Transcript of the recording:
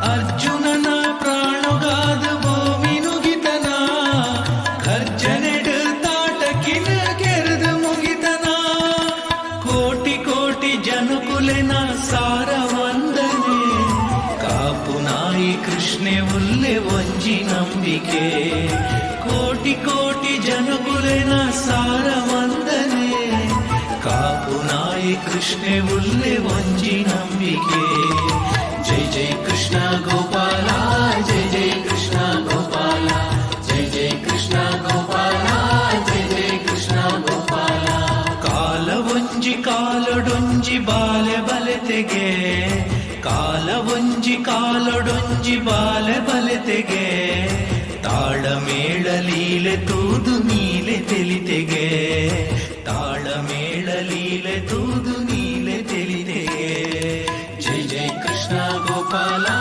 ಅರ್ಜುನನ ಪ್ರಾಣಗಾದ ಭೂಮಿ ನುಗಿತನ ಖರ್ಜನೆಡು ತಾಟಕಿನ ಕೆರೆದು ಮುಗಿತನ ಕೋಟಿ ಕೋಟಿ ಜನುಕುಲೆನ ಸಾರ ವಂದನೆ ಕಾಪು ನಾಯಿ ಕೃಷ್ಣೆ ಉಲ್ಲೆ ಒಂಜಿ ನಂಬಿಕೆ ಕೋಟಿ ಕೋಟಿ ಜನುಕುಲೆನ ಸಾರ ವಂದನೆ ಕಾಪು ನಾಯಿ ಕೃಷ್ಣೆ ಉಲ್ಲೆ ಒಂಜಿ ನಂಬಿಕೆ ಜೈ ಜೈ ಕೃಷ್ಣ ಗೋಪಾಲ ಜೈ ಜೈ ಕೃಷ್ಣ ಗೋಪಾಲ ಜೈ ಜೈ ಕೃಷ್ಣ ಗೋಪಾಲ ಜೈ ಜೈ ಕೃಷ್ಣ ಗೋಪಾಲ ಕಾಲ ಒಂಜಿ ಕಾಲೊಡೊಂಜಿ ಬಾಲೆ ಬಲೆತೆಗೆ ಕಾಲ ಒಂಜಿ ಕಾಲೊಡೊಂಜಿ ಬಾಲೆ ಬಲೆತೆಗೆ ತಾಳ ಮೇಳ ಲೀಲೆ ತೂದು ನೀಲೆ ತೆಲಿತೆಗೆ ತಾಳ ಮೇಳ ಲೀಲೆ ತೂದು ನೀಲೆ ತೆಲಿತೆಗೆ ಜೈ ಜೈ ಕೃಷ್ಣ ಗೋಪಾಲ